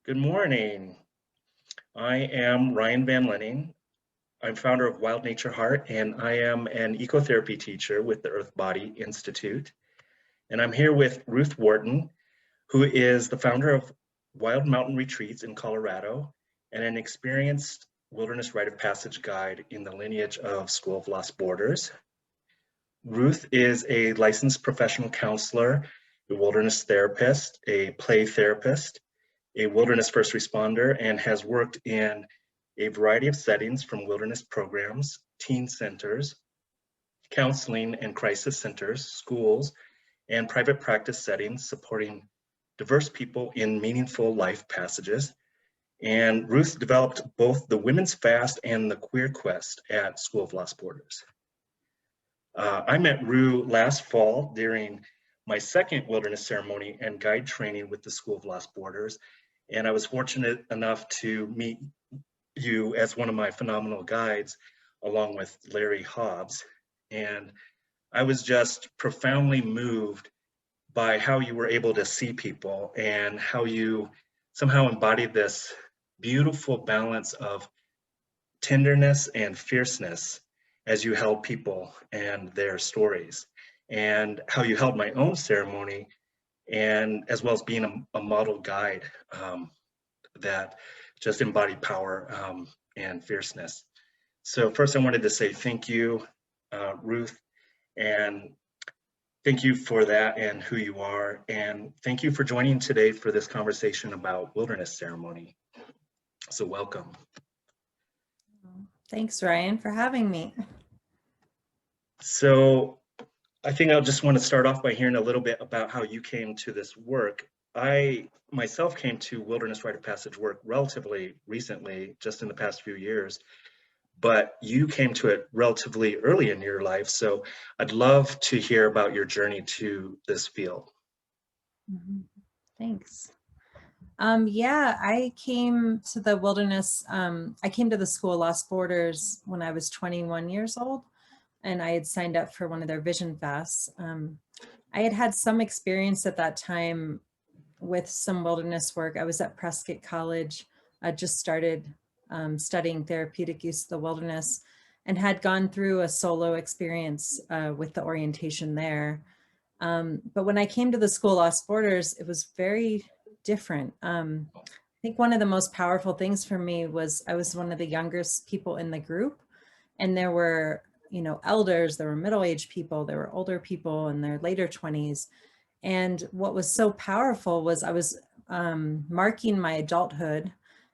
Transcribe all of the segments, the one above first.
Good morning. I am Ryan Van Lenning. I'm founder of Wild Nature Heart, and I am an ecotherapy teacher with the Earth Body Institute. And I'm here with Ruth Wharton, who is the founder of Wild Mountain Retreats in Colorado and an experienced wilderness rite of passage guide in the lineage of School of Lost Borders. Ruth is a licensed professional counselor, a wilderness therapist, a play therapist, a wilderness first responder, and has worked in a variety of settings from wilderness programs, teen centers, counseling and crisis centers, schools, and private practice settings supporting diverse people in meaningful life passages. And Ruth developed both the Women's Fast and the Queer Quest at School of Lost Borders. I met Rue last fall during my second wilderness ceremony and guide training with the School of Lost Borders. And I was fortunate enough to meet you as one of my phenomenal guides, along with Larry Hobbs. And I was just profoundly moved by how you were able to see people and how you somehow embodied this beautiful balance of tenderness and fierceness as you held people and their stories, and how you held my own ceremony, and as well as being a model guide that just embodied power and fierceness. So first I wanted to say thank you, Ruth, and thank you for that and who you are. And thank you for joining today for this conversation about wilderness ceremony. So welcome. Thanks, Ryan, for having me. So I think I'll just want to start off by hearing a little bit about how you came to this work. I myself came to wilderness rite of passage work relatively recently, just in the past few years, but you came to it relatively early in your life. So I'd love to hear about your journey to this field. Thanks. Yeah, I came to the wilderness. I came to the School of Lost Borders when I was 21 years old, and I had signed up for one of their vision fasts. I had had some experience at that time with some wilderness work. I was at Prescott College. I just started studying therapeutic use of the wilderness and had gone through a solo experience with the orientation there. But when I came to the School of Lost Borders, it was very different. I think one of the most powerful things for me was I was one of the youngest people in the group, and there were, elders, there were middle-aged people, there were older people in their later 20s. And what was so powerful was I was marking my adulthood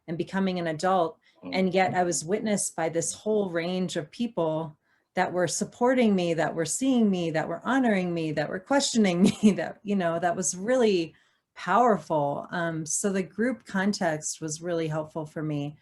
and becoming an adult, and yet I was witnessed by this whole range of people that were supporting me, that were seeing me, that were honoring me, that were questioning me, that was really powerful. So the group context was really helpful for me.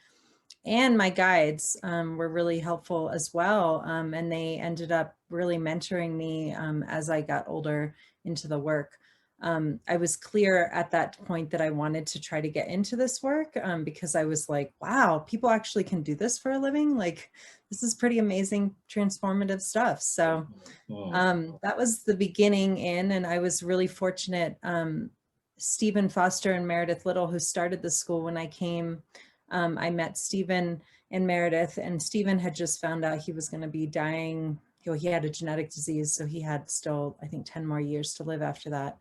And my guides were really helpful as well. And they ended up really mentoring me as I got older into the work. I was clear at that point that I wanted to try to get into this work because I was like, wow, people actually can do this for a living. Like, this is pretty amazing, transformative stuff. So that was the beginning in, and I was really fortunate. Stephen Foster and Meredith Little, who started the school when I came, I met Stephen and Meredith, and Stephen had just found out he was going to be dying. He had a genetic disease, so he had still, I think, 10 more years to live after that.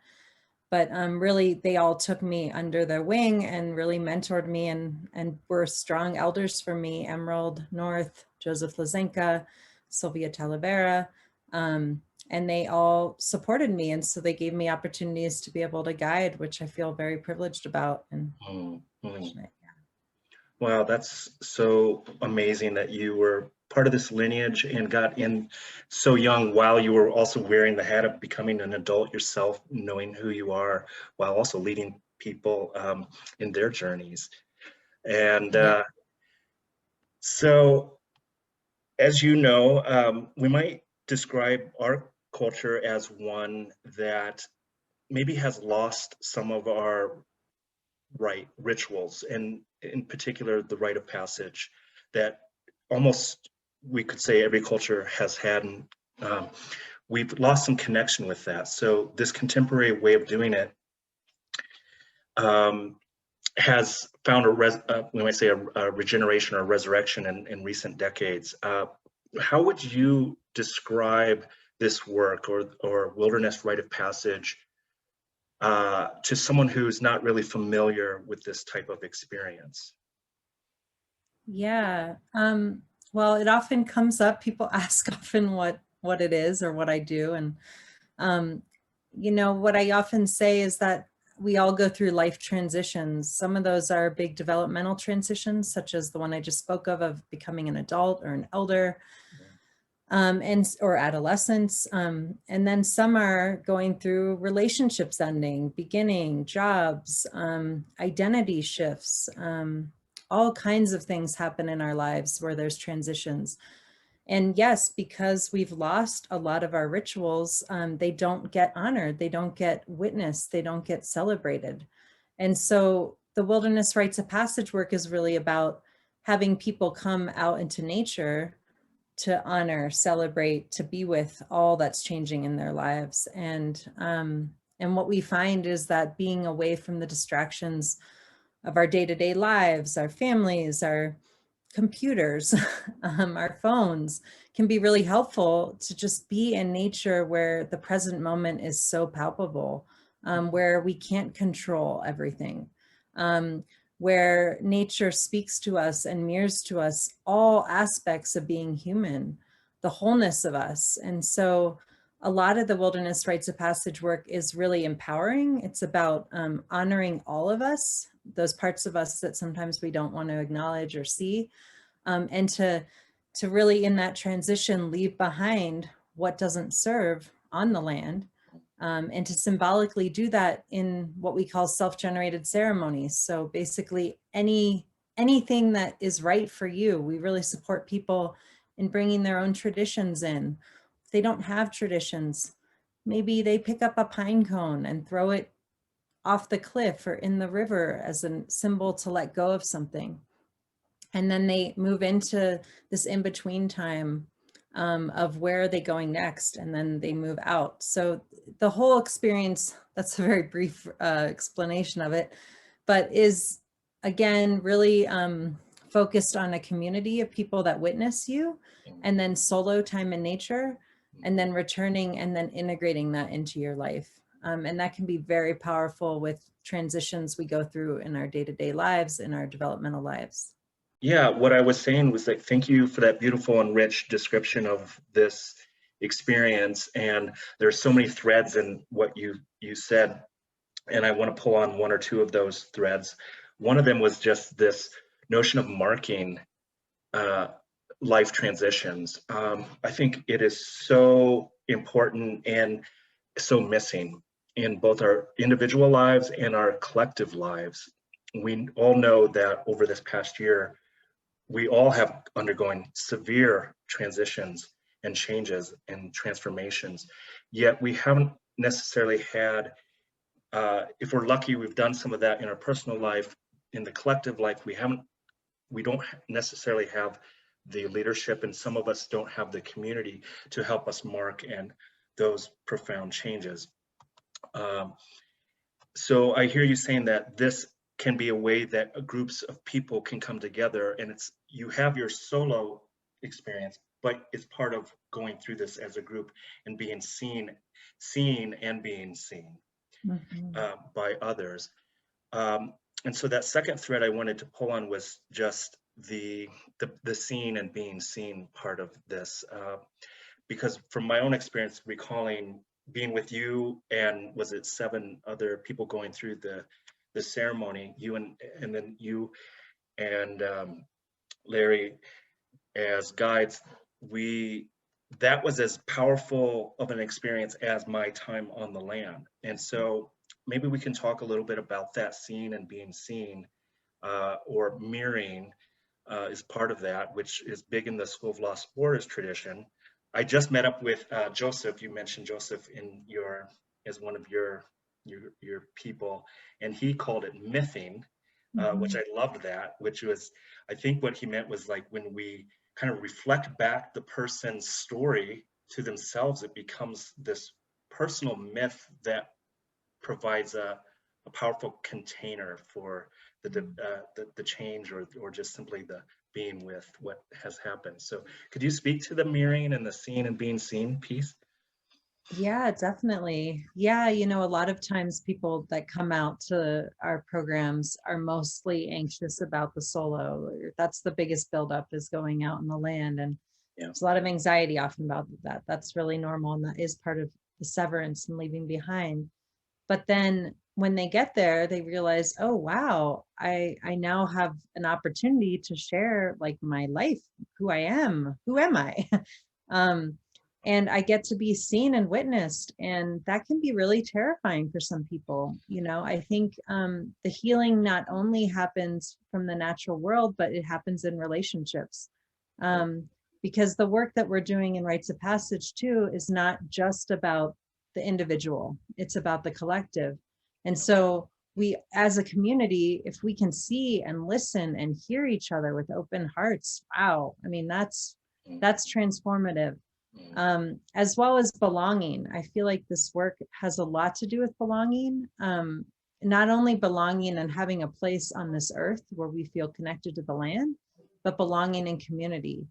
But really, they all took me under their wing and really mentored me and were strong elders for me. Emerald North, Joseph Lazenka, Sylvia Talavera, and they all supported me. And so they gave me opportunities to be able to guide, which I feel very privileged about and fortunate. Wow, that's so amazing that you were part of this lineage and got in so young while you were also wearing the hat of becoming an adult yourself, knowing who you are, while also leading people in their journeys. And so, as you know, we might describe our culture as one that maybe has lost some of our rituals, and in particular the rite of passage that almost we could say every culture has had, and we've lost some connection with that. So this contemporary way of doing it has found when I say a regeneration or resurrection in recent decades. How would you describe this work or wilderness rite of passage to someone who's not really familiar with this type of experience? Yeah. Well, it often comes up. People ask often what it is or what I do. And um, what I often say is that we all go through life transitions. Some of those are big developmental transitions, such as the one I just spoke of becoming an adult or an elder, or adolescence. And then some are going through relationships ending, beginning, jobs, identity shifts. All kinds of things happen in our lives where there's transitions. And yes, because we've lost a lot of our rituals, they don't get honored, they don't get witnessed, they don't get celebrated. And so the wilderness rites of passage work is really about having people come out into nature to honor, celebrate, to be with all that's changing in their lives. And what we find is that being away from the distractions of our day-to-day lives, our families, our computers, our phones, can be really helpful to just be in nature where the present moment is so palpable, where we can't control everything, where nature speaks to us and mirrors to us all aspects of being human, the wholeness of us. And so a lot of the wilderness rites of passage work is really empowering. It's about honoring all of us, those parts of us that sometimes we don't want to acknowledge or see, and to really in that transition leave behind what doesn't serve on the land, and to symbolically do that in what we call self-generated ceremonies. So basically anything that is right for you. We really support people in bringing their own traditions in. If they don't have traditions, maybe they pick up a pine cone and throw it off the cliff or in the river as a symbol to let go of something. And then they move into this in-between time of where are they going next, and then they move out. So the whole experience, that's a very brief explanation of it, but is again really focused on a community of people that witness you, and then solo time in nature, and then returning and then integrating that into your life. And that can be very powerful with transitions we go through in our day-to-day lives, in our developmental lives. Yeah, what I was saying was that thank you for that beautiful and rich description of this experience. And there's so many threads in what you said, and I want to pull on one or two of those threads. One of them was just this notion of marking life transitions. I think it is so important and so missing in both our individual lives and our collective lives. We all know that over this past year, we all have undergone severe transitions and changes and transformations, yet we haven't necessarily had, if we're lucky, we've done some of that in our personal life. In the collective life, we don't necessarily have the leadership, and some of us don't have the community to help us mark and those profound changes. So I hear you saying that this can be a way that groups of people can come together, and you have your solo experience, but it's part of going through this as a group and being seen and being seen by others. And so that second thread I wanted to pull on was just the seen and being seen part of this, because from my own experience, recalling being with you and was it 7 other people going through the ceremony, you and then you and Larry as guides, that was as powerful of an experience as my time on the land. And so maybe we can talk a little bit about that seeing and being seen, or mirroring is part of that, which is big in the School of Lost Borders tradition. I just met up with Joseph. You mentioned Joseph as one of your people, and he called it mything, which I loved that. Which was, I think, what he meant was like when we kind of reflect back the person's story to themselves, it becomes this personal myth that provides a powerful container for the change, or just simply the being with what has happened. So could you speak to the mirroring and the seeing and being seen piece? Yeah, definitely. Yeah, a lot of times people that come out to our programs are mostly anxious about the solo. That's the biggest buildup, is going out in the land. And Yeah. there's a lot of anxiety often about that. That's really normal. And that is part of the severance and leaving behind. But then when they get there, they realize, oh, wow, I now have an opportunity to share like my life, who I am, who am I? um, and I get to be seen and witnessed. And that can be really terrifying for some people. I think the healing not only happens from the natural world, but it happens in relationships. Because the work that we're doing in Rites of Passage too is not just about the individual, it's about the collective. And so we, as a community, if we can see and listen and hear each other with open hearts, wow, I mean, that's transformative. As well as belonging. I feel like this work has a lot to do with belonging. Not only belonging and having a place on this earth where we feel connected to the land, but belonging in community,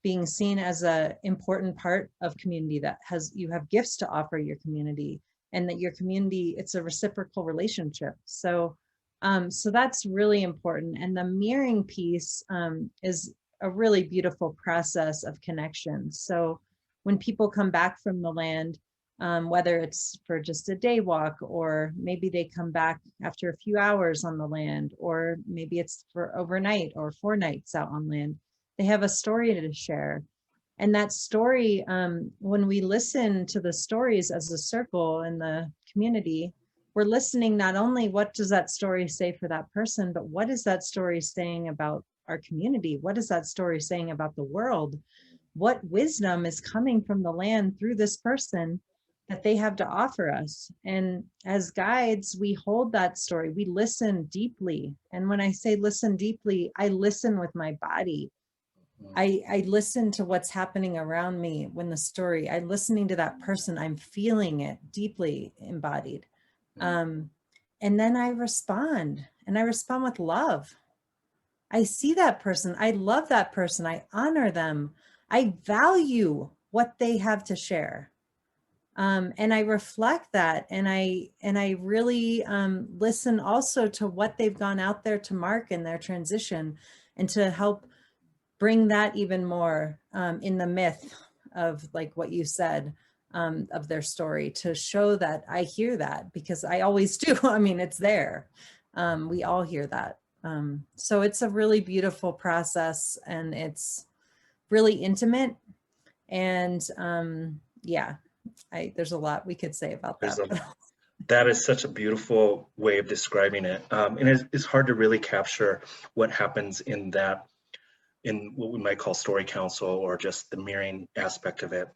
being seen as an important part of community, that you have gifts to offer your community, and that your community, it's a reciprocal relationship. So that's really important. And the mirroring piece is a really beautiful process of connection. So when people come back from the land, whether it's for just a day walk, or maybe they come back after a few hours on the land, or maybe it's for overnight or 4 nights out on land, they have a story to share. And that story, when we listen to the stories as a circle in the community, we're listening not only what does that story say for that person, but what is that story saying about our community? What is that story saying about the world? What wisdom is coming from the land through this person that they have to offer us? And as guides, we hold that story, we listen deeply. And when I say listen deeply, I listen with my body. I listen to what's happening around me when the story, I'm listening to that person, I'm feeling it deeply embodied. And then I respond, and I respond with love. I see that person, I love that person, I honor them, I value what they have to share. And I reflect that, and I really listen also to what they've gone out there to mark in their transition, and to help bring that even more in the myth of, like what you said, of their story, to show that I hear that, because I always do. I mean, it's there. We all hear that. So it's a really beautiful process, and it's really intimate. And yeah, there's a lot we could say about that. That is such a beautiful way of describing it. And it's hard to really capture what happens in that, in what we might call story council, or just the mirroring aspect of it.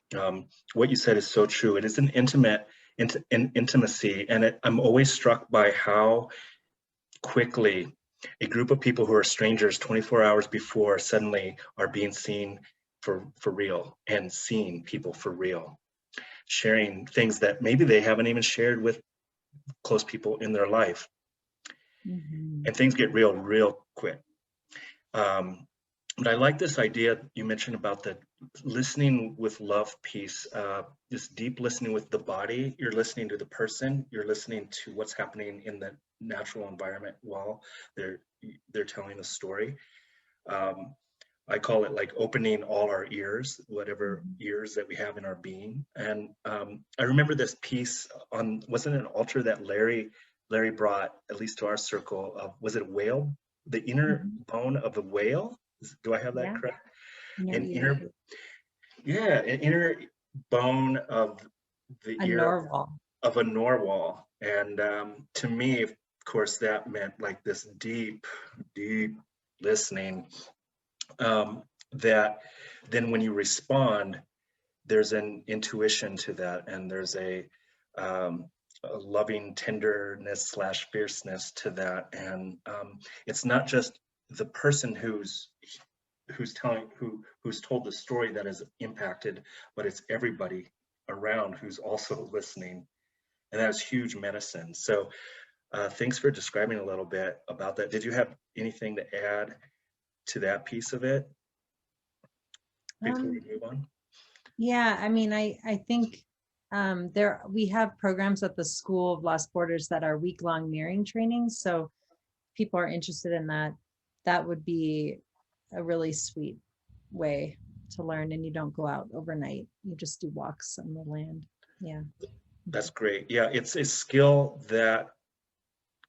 What you said is so true. It is an intimacy, and I'm always struck by how quickly a group of people who are strangers 24 hours before suddenly are being seen for real, and seeing people for real, sharing things that maybe they haven't even shared with close people in their life. And things get real quick. But I like this idea you mentioned about the listening with love piece, this deep listening with the body. You're listening to the person, you're listening to what's happening in the natural environment while they're telling a story. I call it like opening all our ears, whatever ears that we have in our being. And I remember this piece on, wasn't it an altar that Larry brought, at least to our circle, of, was it a whale? The inner bone of a whale? Do I have that correct? An inner bone of the ear of a narwhal. And to me, of course, that meant like this deep listening, that then when you respond, there's an intuition to that, and there's a loving tenderness / fierceness to that. And it's not just the person who's told the story that is impacted, but it's everybody around who's also listening, and that's huge medicine. So Thanks for describing a little bit about that. Did you have anything to add to that piece of it before we Um, move on? yeah, I mean, I think we have programs at the School of Lost Borders that are week-long mirroring trainings. So if people are interested in that, that would be a really sweet way to learn. And you don't go out overnight. You just do walks on the land. Yeah. That's great. Yeah, it's a skill that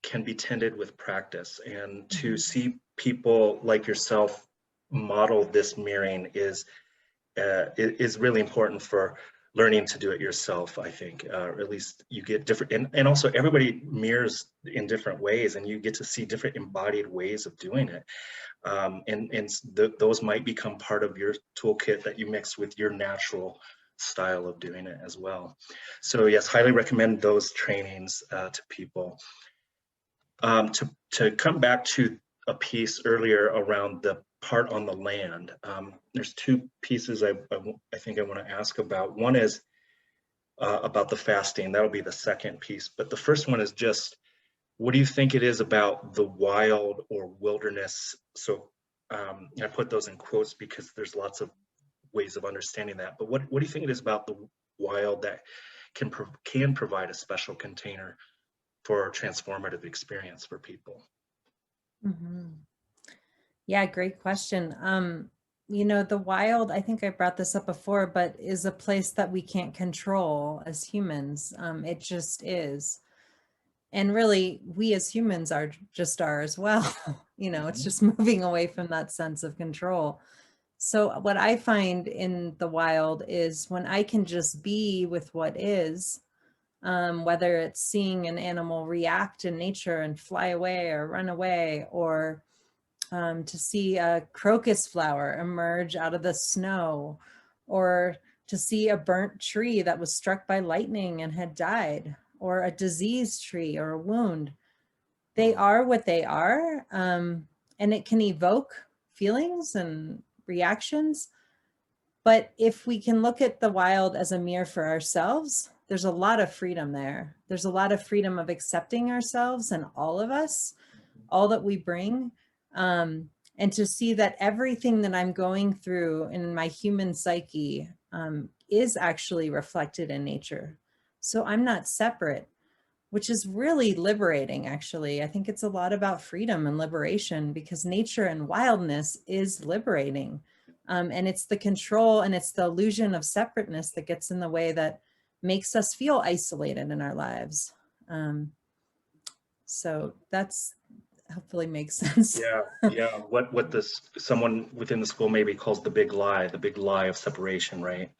can be tended with practice, and to Mhm. see people like yourself model this mirroring is really important for learning to do it yourself, I think. Or at least you get different, and also everybody mirrors in different ways, and you get to see different embodied ways of doing it. And those might become part of your toolkit that you mix with your natural style of doing it as well. So yes, highly recommend those trainings to people. To come back to a piece earlier around the part on the land, there's two pieces I think I want to ask about. One is about the fasting. That'll be the second piece. But the first one is just, what do you think it is about the wild or wilderness? So I put those in quotes because there's lots of ways of understanding that. But what do you think it is about the wild that can provide a special container for a transformative experience for people? Mhm. Yeah, great question. The wild, I think I brought this up before, but is a place that we can't control as humans. It just is. And really, we as humans are as well. It's Mhm. just moving away from that sense of control. So what I find in the wild is when I can just be with what is, whether it's seeing an animal react in nature and fly away or run away, or to see a crocus flower emerge out of the snow, or to see a burnt tree that was struck by lightning and had died, or a diseased tree or a wound. They Mm. are what they are, and it can evoke feelings and reactions. But if we can look at the wild as a mirror for ourselves, there's a lot of freedom there. There's a lot of freedom of accepting ourselves and all of us, all that we bring, and to see that everything that I'm going through in my human psyche is actually reflected in nature. So I'm not separate, which is really liberating, actually. I think it's a lot about freedom and liberation, because nature and wildness is liberating. And it's the control and it's the illusion of separateness that gets in the way, that makes us feel isolated in our lives. So that's hopefully makes sense. Yeah, yeah. What this someone within the school maybe calls the big lie of separation, right?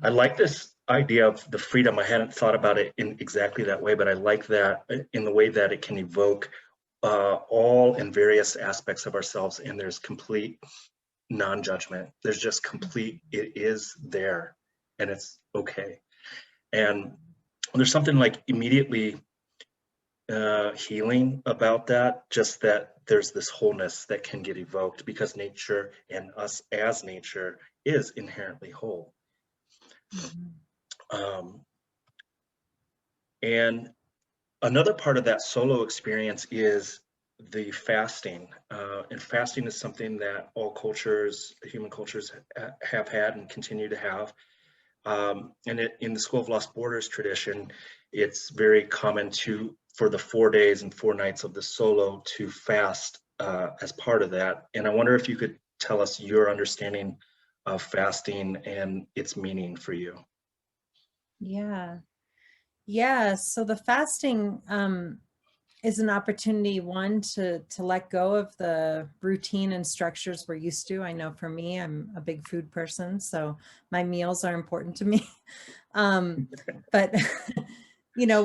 I like this idea of the freedom. I hadn't thought about it in exactly that way, but I like that in the way that it can evoke all and various aspects of ourselves, and there's complete non-judgment. There's just complete, it is there, and it's okay. And there's something like immediately healing about that, just that there's this wholeness that can get evoked because nature and us as nature is inherently whole. Mhm. Um, and another part of that solo experience is the fasting. And fasting is something that all cultures, human cultures, have had and continue to have. In the School of Lost Borders tradition, it's very common for the 4 days and 4 nights of the solo to fast as part of that. And I wonder if you could tell us your understanding of fasting and its meaning for you. Yeah. Yeah. So the fasting is an opportunity, one, to let go of the routine and structures we're used to. I know for me, I'm a big food person, so my meals are important to me. But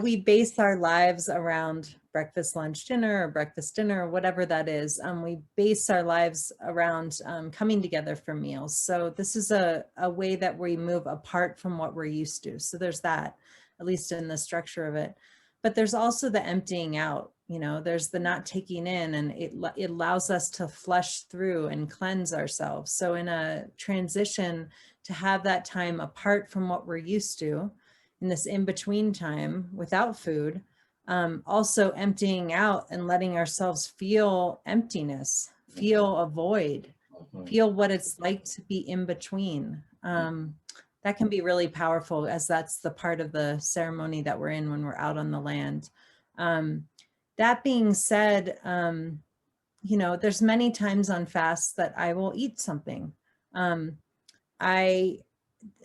we base our lives around breakfast, lunch, dinner, or breakfast, dinner, or whatever that is. We base our lives around coming together for meals. So this is a way that we move apart from what we're used to. So there's that, at least in the structure of it. But there's also the emptying out. There's the not taking in, and it allows us to flush through and cleanse ourselves. So in a transition, to have that time apart from what we're used to, in this in-between time without food, Also emptying out and letting ourselves feel emptiness, feel a void, feel what it's like to be in between. That can be really powerful, as that's the part of the ceremony that we're in when we're out on the land. That being said, you know, there's many times on fasts that I will eat something. I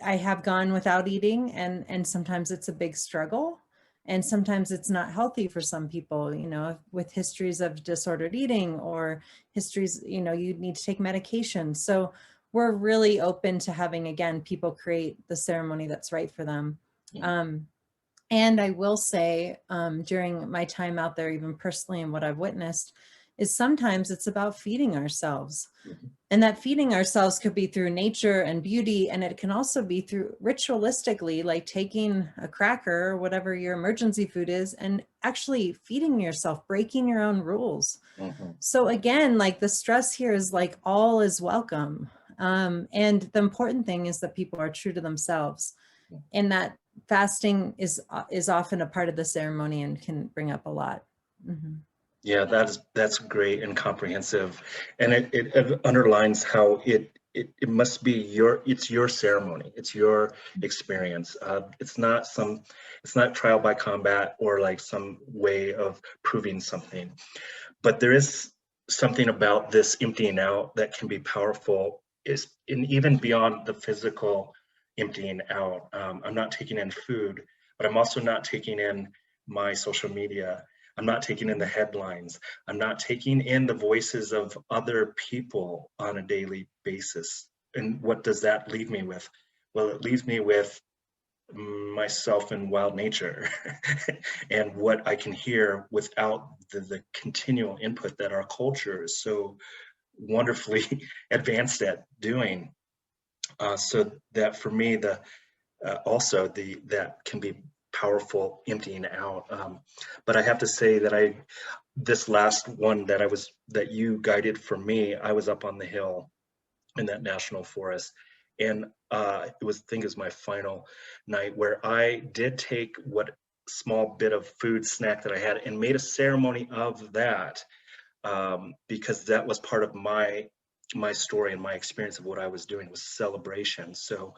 have gone without eating, and sometimes it's a big struggle, and sometimes it's not healthy for some people, you know, with histories of disordered eating or histories, you know, you need to take medication. So we're really open to having, again, people create the ceremony that's right for them. And I will say, during my time out there, even personally, and what I've witnessed, is sometimes it's about feeding ourselves. And that feeding ourselves could be through nature and beauty, and it can also be through ritualistically, like taking a cracker or whatever your emergency food is, and actually feeding yourself, breaking your own rules. So again, like the stress here is like all is welcome. And the important thing is that people are true to themselves, and that fasting is often a part of the ceremony and can bring up a lot. Yeah, that's great and comprehensive, and it underlines how it must be it's your ceremony, it's your experience. It's not trial by combat or like some way of proving something, but there is something about this emptying out that can be powerful, is in even beyond the physical emptying out. I'm not taking in food, but I'm also not taking in my social media. I'm not taking in the headlines. I'm not taking in the voices of other people on a daily basis. And what does that leave me with? Well, it leaves me with myself and wild nature and what I can hear without the continual input that our culture is so wonderfully advanced at doing. So that for me, also that can be powerful emptying out. But I have to say that this last one that you guided for me, I was up on the hill in that national forest, and I think it was my final night where I did take what small bit of food snack that I had and made a ceremony of that, because that was part of my story and my experience of what I was doing was celebration. So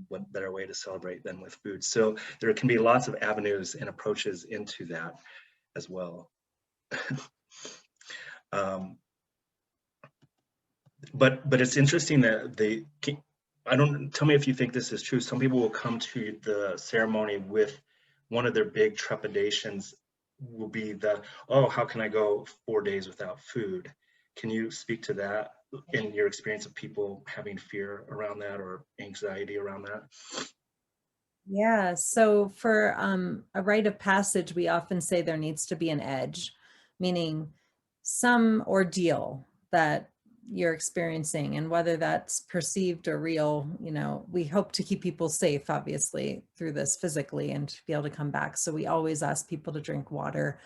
what better way to celebrate than with food? So there can be lots of avenues and approaches into that as well. But it's interesting that tell me if you think this is true. Some people will come to the ceremony with one of their big trepidations will be oh, how can I go 4 days without food? Can you speak to that in your experience of people having fear around that or anxiety around that? Yeah, so for a rite of passage, we often say there needs to be an edge, meaning some ordeal that you're experiencing, and whether that's perceived or real, you know, we hope to keep people safe, obviously, through this physically and to be able to come back. So we always ask people to drink water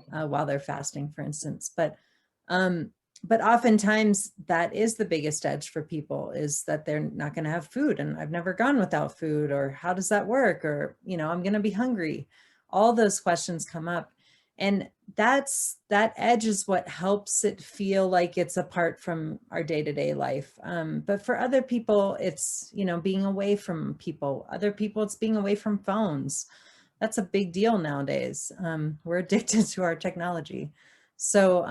while they're fasting, for instance. But oftentimes that is the biggest edge for people, is that they're not going to have food, and I've never gone without food, or how does that work, or, you know, I'm going to be hungry. All those questions come up, and that edge is what helps it feel like it's apart from our day-to-day life. But for other people, it's, you know, being away from people. Other people, it's being away from phones. That's a big deal nowadays. We're addicted to our technology. So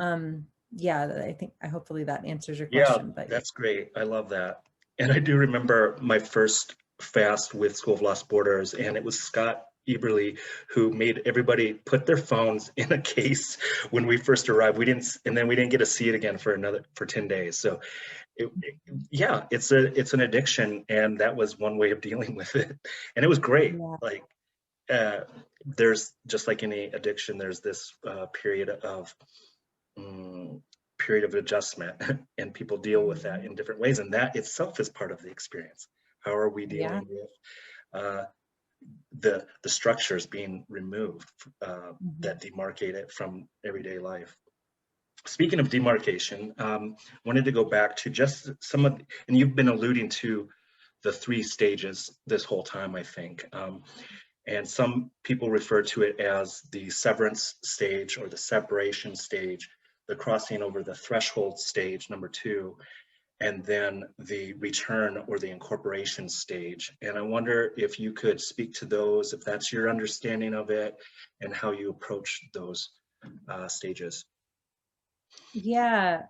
yeah, hopefully that answers your Yeah, question. But that's great. I love that. And I do remember my first fast with School of Lost Borders, and it was Scott Eberly who made everybody put their phones in a case when we first arrived. And then we didn't get to see it again for 10 days. So yeah, it's an addiction, and that was one way of dealing with it. And it was great. yeah, Like, there's, just like any addiction, there's this period of adjustment, and people deal with that in different ways, and that itself is part of the experience. How are we yeah, dealing with the structures being removed that demarcate it from everyday life? Speaking of demarcation, wanted to go back to just some of, and you've been alluding to the 3 stages this whole time, I think. And some people refer to it as the severance stage or the separation stage, the crossing over the threshold stage, number 2, and then the return or the incorporation stage. And I wonder if you could speak to those, if that's your understanding of it, and how you approach those stages. Yeah,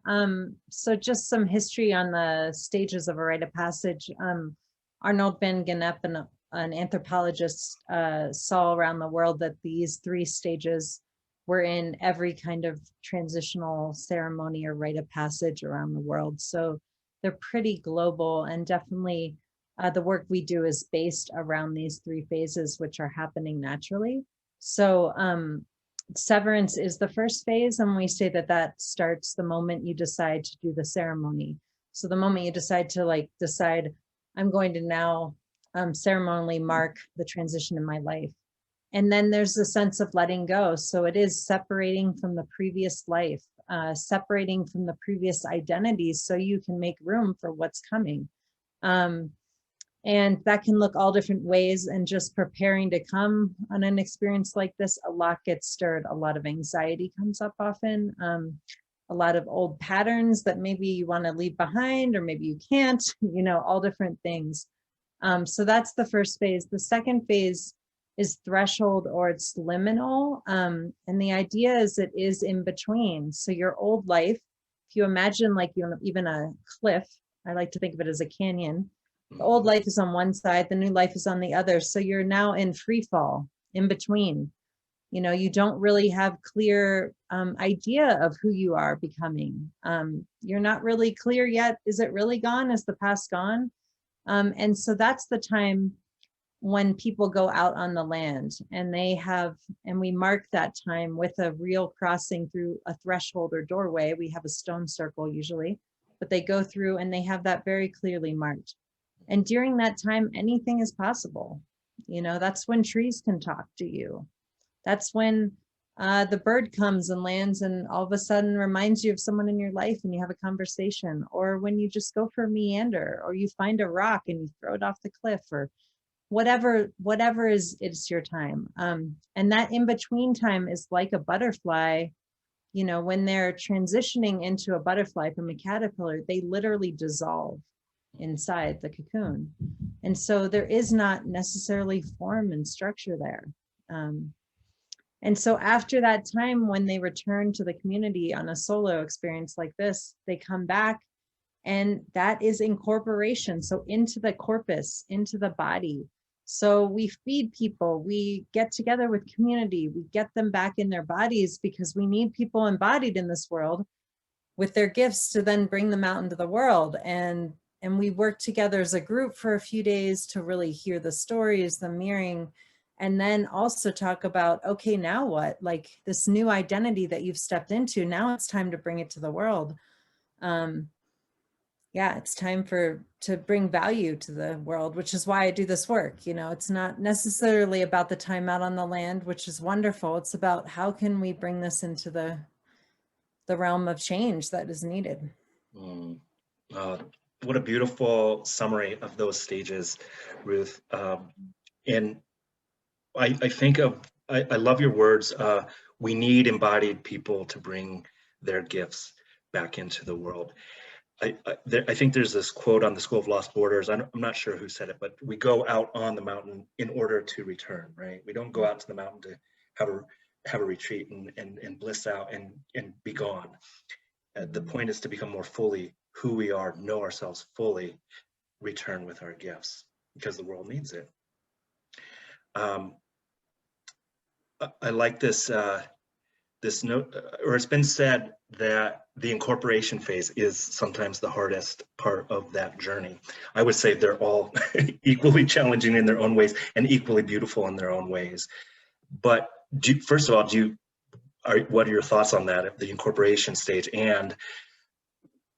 so just some history on the stages of a rite of passage. Arnold van Gennep, an anthropologist, saw around the world that these 3 stages were in every kind of transitional ceremony or rite of passage around the world. So they're pretty global, and definitely the work we do is based around these 3 phases, which are happening naturally. So severance is the first phase, and we say that that starts the moment you decide to do the ceremony. So the moment you decide to decide, I'm going to now ceremonially mark the transition in my life. And then there's the sense of letting go. So it is separating from the previous life, separating from the previous identities so you can make room for what's coming. And that can look all different ways, and just preparing to come on an experience like this, a lot gets stirred, a lot of anxiety comes up often, a lot of old patterns that maybe you want to leave behind, or maybe you can't, all different things. So that's the first phase. The second phase is threshold, or it's liminal. And the idea is it is in between. So your old life, if you imagine even a cliff, I like to think of it as a canyon. The old life is on one side, the new life is on the other. So you're now in free fall, in between. You don't really have clear idea of who you are becoming. You're not really clear yet. Is it really gone? Is the past gone? And so that's the time when people go out on the land, and we mark that time with a real crossing through a threshold or doorway. We have a stone circle usually, but they go through and they have that very clearly marked. And during that time, anything is possible. That's when trees can talk to you. That's when the bird comes and lands and all of a sudden reminds you of someone in your life, and you have a conversation. Or when you just go for a meander, or you find a rock and you throw it off the cliff, or whatever it's your time. And that in-between time is like a butterfly. When they're transitioning into a butterfly from a caterpillar, they literally dissolve inside the cocoon. And so there is not necessarily form and structure there. And so after that time, when they return to the community on a solo experience like this, they come back, and that is incorporation. So into the corpus, into the body. So we feed people, we get together with community, we get them back in their bodies, because we need people embodied in this world with their gifts to then bring them out into the world. And we work together as a group for a few days to really hear the stories, the mirroring, and then also talk about, okay, now what? Like this new identity that you've stepped into, now it's time to bring it to the world. Yeah, it's time to bring value to the world, which is why I do this work. It's not necessarily about the time out on the land, which is wonderful. It's about how can we bring this into the realm of change that is needed. What a beautiful summary of those stages, Ruth. And I think I love your words. We need embodied people to bring their gifts back into the world. I think there's this quote on the School of Lost Borders. I'm not sure who said it, but we go out on the mountain in order to return, right? We don't go out to the mountain to have a retreat and bliss out and be gone. The point is to become more fully who we are, know ourselves fully, return with our gifts, because the world needs it. I like this this note, or it's been said that the incorporation phase is sometimes the hardest part of that journey. I would say they're all equally challenging in their own ways and equally beautiful in their own ways. But first of all, what are your thoughts on that, the incorporation stage, and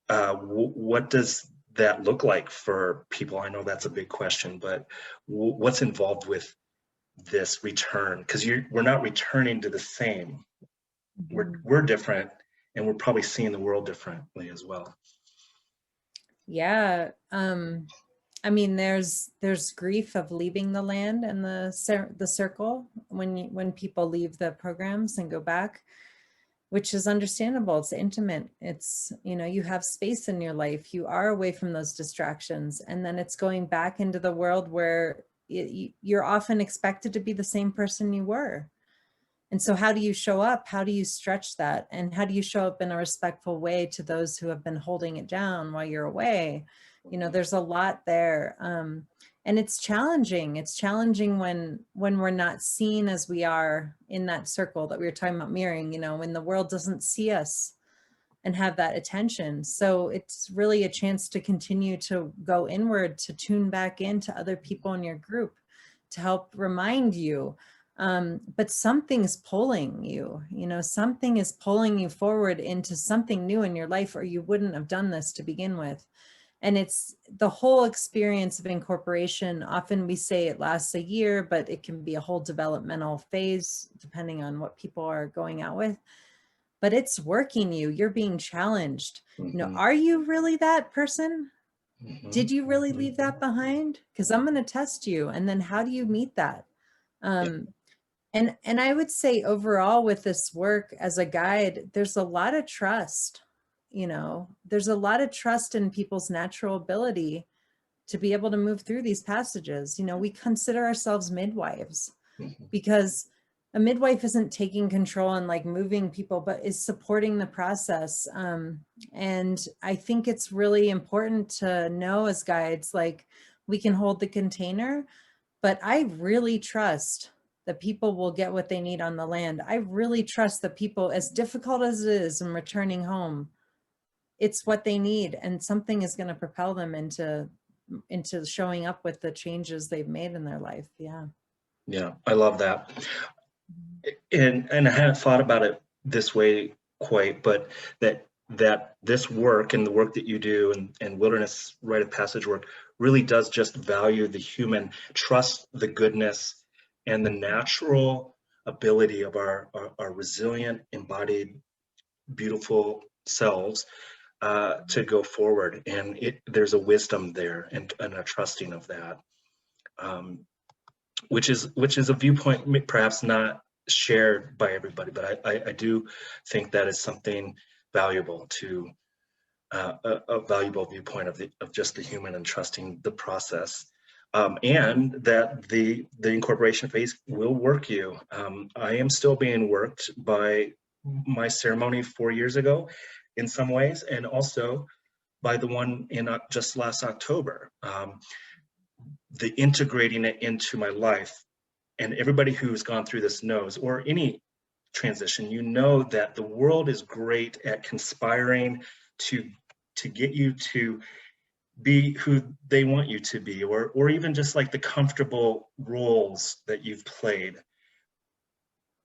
what does that look like for people? I know that's a big question, but what's involved with this return? Because we're not returning to the same. We're different, and we're probably seeing the world differently as well. Yeah. I mean, there's grief of leaving the land and the circle when people leave the programs and go back, which is understandable. It's intimate. It's, you know, you have space in your life. You are away from those distractions, and then it's going back into the world where you're often expected to be the same person you were. And so how do you show up? How do you stretch that? And how do you show up in a respectful way to those who have been holding it down while you're away? You know, there's a lot there. And it's challenging. It's challenging when we're not seen as we are in that circle that we were talking about mirroring, you know, when the world doesn't see us and have that attention. So it's really a chance to continue to go inward, to tune back into other people in your group, to help remind you. But something's pulling you, you know, something is pulling you forward into something new in your life, or you wouldn't have done this to begin with. And it's the whole experience of incorporation. Often we say it lasts a year, but it can be a whole developmental phase, depending on what people are going out with. But it's working you. You're being challenged. You know, are you really that person? Did you really leave that behind? Because I'm going to test you. And then how do you meet that? And I would say overall with this work as a guide, there's a lot of trust, you know, there's a lot of trust in people's natural ability to be able to move through these passages. You know, we consider ourselves midwives because a midwife isn't taking control and like moving people, but is supporting the process. And I think it's really important to know as guides, like we can hold the container, but I really trust that people will get what they need on the land. I really trust that people, as difficult as it is in returning home, it's what they need, and something is going to propel them into showing up with the changes they've made in their life. Yeah. Yeah, I love that. And I hadn't thought about it this way quite, but that this work and the work that you do and wilderness rite of passage work really does just value the human, trust the goodness and the natural ability of our resilient, embodied, beautiful selves to go forward. And there's a wisdom there and a trusting of that, which is a viewpoint perhaps not shared by everybody, but I do think that is something valuable to a valuable viewpoint of just the human and trusting the process. And that the incorporation phase will work you. I am still being worked by my ceremony 4 years ago in some ways, and also by the one in just last October. The integrating it into my life, and everybody who's gone through this knows, or any transition, you know that the world is great at conspiring to get you to be who they want you to be, or even just like the comfortable roles that you've played.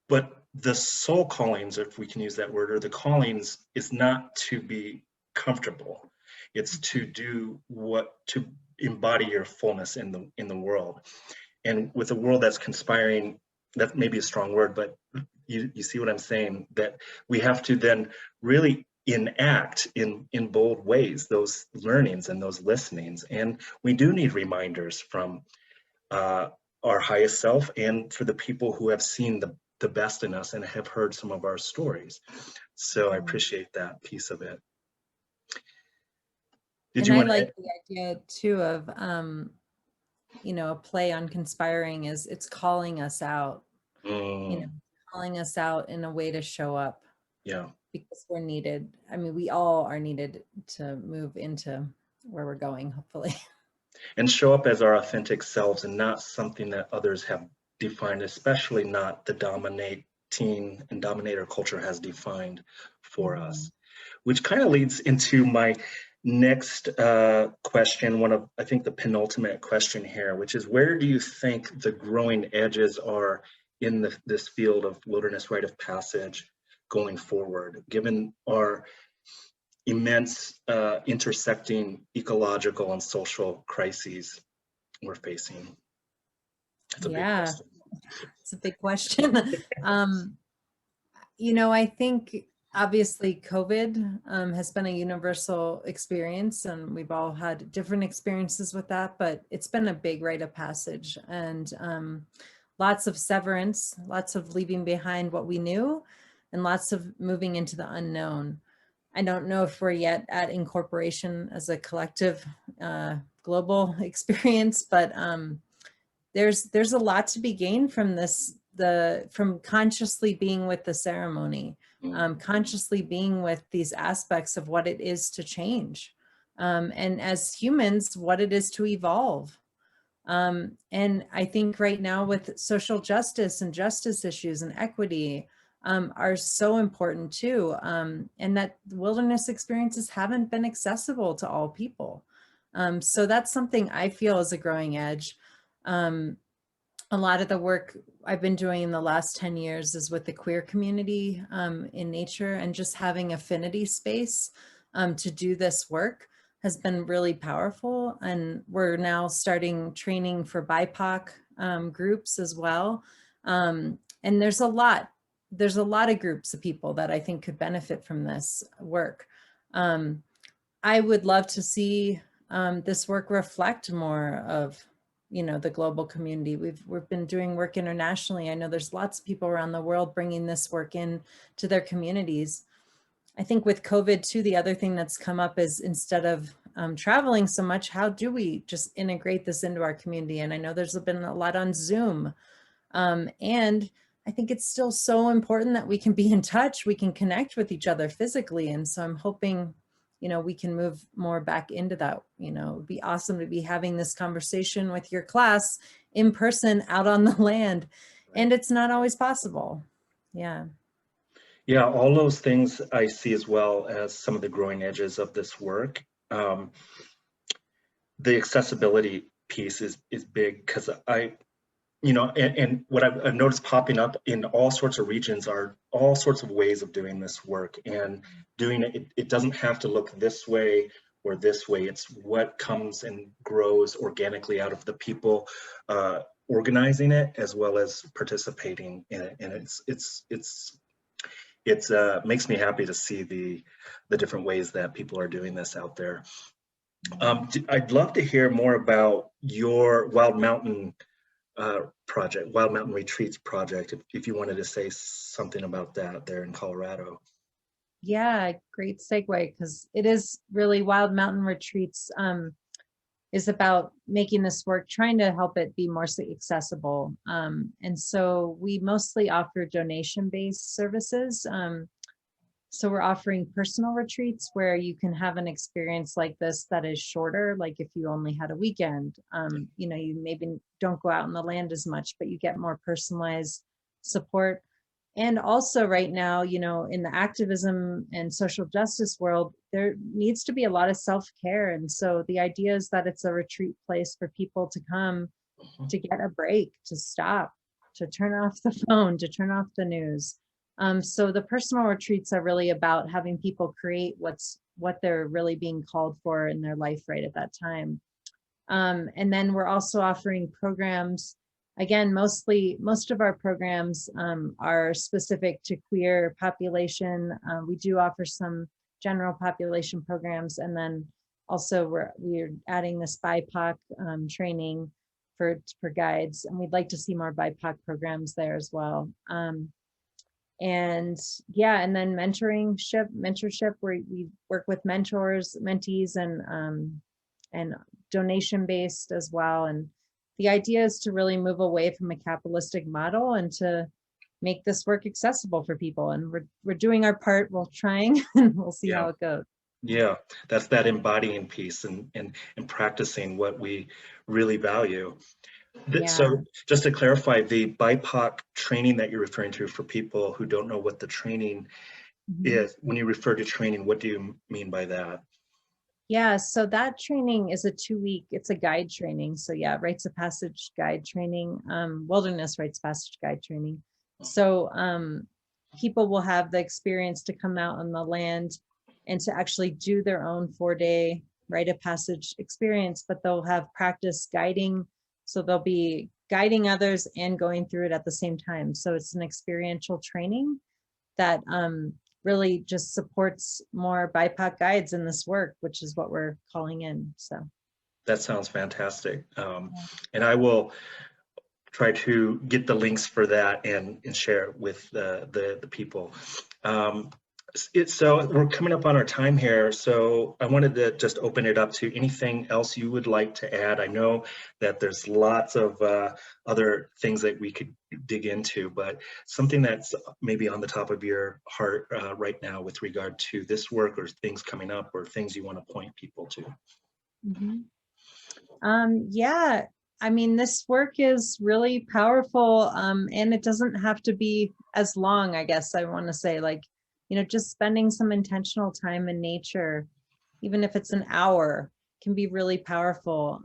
But the soul callings, if we can use that word, or the callings, is not to be comfortable. It's to do to embody your fullness in the world. And with a world that's conspiring, that may be a strong word, but you see what I'm saying, that we have to then really enact in bold ways those learnings and those listenings. And we do need reminders from our highest self, and for the people who have seen the best in us and have heard some of our stories. So I appreciate that piece of it. And I like the idea too of, you know, a play on conspiring is it's calling us out, you know, calling us out in a way to show up. Yeah. Because we're needed. I mean, we all are needed to move into where we're going, hopefully. And show up as our authentic selves and not something that others have defined, especially not the dominating and dominator culture has defined for us. Which kind of leads into my next question, one of, I think, the penultimate question here, which is, where do you think the growing edges are in this field of wilderness rite of passage going forward, given our immense intersecting ecological and social crises we're facing? It's a big question. It's a big question. You know, I think Obviously, COVID has been a universal experience, and we've all had different experiences with that, but it's been a big rite of passage, and lots of severance, lots of leaving behind what we knew, and lots of moving into the unknown. I don't know if we're yet at incorporation as a collective global experience, but there's a lot to be gained from this, from consciously being with the ceremony, consciously being with these aspects of what it is to change, and as humans, what it is to evolve. And I think right now with social justice and justice issues and equity are so important too, and that wilderness experiences haven't been accessible to all people. So that's something I feel is a growing edge. Um, a lot of the work I've been doing in the last 10 years is with the queer community in nature, and just having affinity space to do this work has been really powerful. And we're now starting training for BIPOC groups as well. And there's a lot of groups of people that I think could benefit from this work. I would love to see this work reflect more of, the global community. We've been doing work internationally. I know there's lots of people around the world bringing this work in to their communities. I think with COVID too, the other thing that's come up is, instead of traveling so much, how do we just integrate this into our community? And I know there's been a lot on Zoom. And I think it's still so important that we can be in touch, we can connect with each other physically. And so I'm hoping, we can move more back into that. It'd be awesome to be having this conversation with your class in person out on the land. And it's not always possible. Yeah. Yeah, all those things I see as well as some of the growing edges of this work. The accessibility piece is big, because and what I've noticed popping up in all sorts of regions are all sorts of ways of doing this work, and doing it. It doesn't have to look this way or this way. It's what comes and grows organically out of the people organizing it as well as participating in it, and it's makes me happy to see the different ways that people are doing this out there. I'd love to hear more about your Wild Mountain project, Wild Mountain Retreats project, if you wanted to say something about that there in Colorado. Yeah, great segue, because it is really Wild Mountain Retreats is about making this work, trying to help it be more accessible. And so we mostly offer donation-based services. So we're offering personal retreats where you can have an experience like this that is shorter. Like if you only had a weekend, you maybe don't go out in the land as much, but you get more personalized support. And also right now, in the activism and social justice world, there needs to be a lot of self-care. And so the idea is that it's a retreat place for people to come to get a break, to stop, to turn off the phone, to turn off the news. So the personal retreats are really about having people create what they're really being called for in their life right at that time. And then we're also offering programs. Again, most of our programs are specific to queer population. We do offer some general population programs, and then also we're adding this BIPOC training for guides, and we'd like to see more BIPOC programs there as well. And yeah, and then mentorship where we work with mentors, mentees, and donation based as well. And the idea is to really move away from a capitalistic model and to make this work accessible for people. And we're doing our part, we're trying, and we'll see how it goes. Yeah, that's that embodying piece and practicing what we really value. So just to clarify, the BIPOC training that you're referring to, for people who don't know what the training is, when you refer to training, what do you mean by that? Yeah, so that training is a 2-week, it's a guide training. So yeah, rites of passage guide training, wilderness rites of passage guide training. So people will have the experience to come out on the land and to actually do their own 4-day rite of passage experience, but they'll have practice guiding. So they'll be guiding others and going through it at the same time. So it's an experiential training that really just supports more BIPOC guides in this work, which is what we're calling in. So That sounds fantastic. And I will try to get the links for that and share it with the people. So we're coming up on our time here, so I wanted to just open it up to anything else you would like to add. I know that there's lots of other things that we could dig into, but something that's maybe on the top of your heart right now with regard to this work, or things coming up, or things you want to point people to. Yeah, I mean, this work is really powerful, and it doesn't have to be as long, I guess I want to say, like, you know, just spending some intentional time in nature, even if it's an hour, can be really powerful.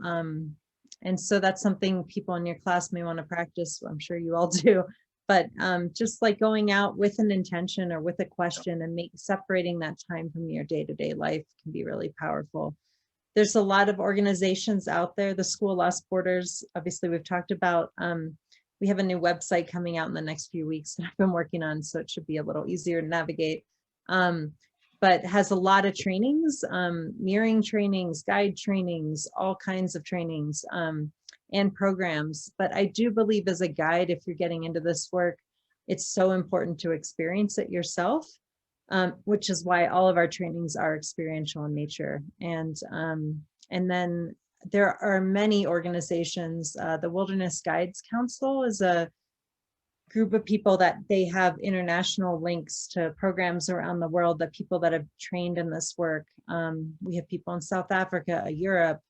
And so that's something people in your class may want to practice. I'm sure you all do, but just like going out with an intention or with a question and separating that time from your day-to-day life can be really powerful. There's a lot of organizations out there. The School Lost Borders, obviously we've talked about. We have a new website coming out in the next few weeks that I've been working on, so it should be a little easier to navigate. But has a lot of trainings, mirroring trainings, guide trainings, all kinds of trainings, and programs. But I do believe as a guide, if you're getting into this work, it's so important to experience it yourself. Which is why all of our trainings are experiential in nature. And then there are many organizations. The Wilderness Guides Council is a group of people that they have international links to programs around the world, that people that have trained in this work. We have people in South Africa, Europe,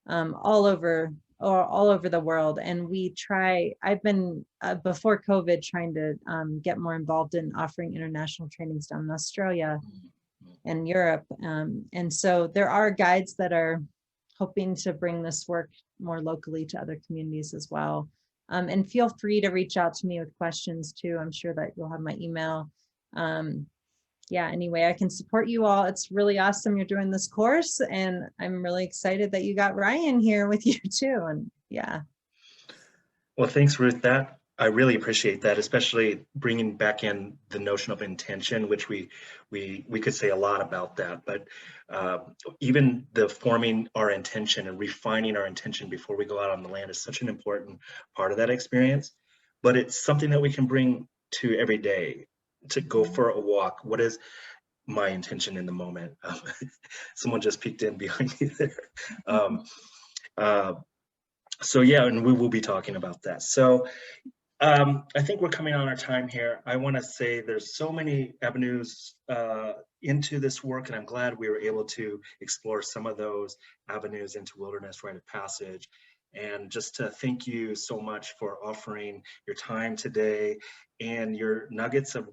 all over the world. And we try, I've been before COVID trying to get more involved in offering international trainings down in Australia and Europe. And so there are guides that are hoping to bring this work more locally to other communities as well. And feel free to reach out to me with questions too. I'm sure that you'll have my email. Yeah, anyway, I can support you all. It's really awesome you're doing this course, and I'm really excited that you got Ryan here with you too. And yeah. Well, thanks, Ruth. I really appreciate that, especially bringing back in the notion of intention, which we could say a lot about that. But even the forming our intention and refining our intention before we go out on the land is such an important part of that experience. But it's something that we can bring to every day, to go for a walk. What is my intention in the moment? Someone just peeked in behind me there. So yeah, and we will be talking about that. So I think we're coming on our time here. I want to say there's so many avenues into this work, and I'm glad we were able to explore some of those avenues into wilderness rite of passage. And just to thank you so much for offering your time today and your nuggets of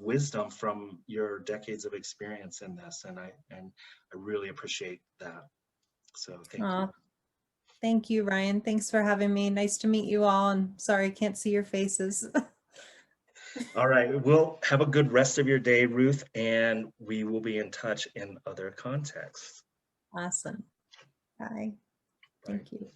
wisdom from your decades of experience in this. And I really appreciate that. So thank you. Thank you, Ryan. Thanks for having me. Nice to meet you all. And sorry I can't see your faces. All right. We'll have a good rest of your day, Ruth, and we will be in touch in other contexts. Awesome. Bye. Thank you.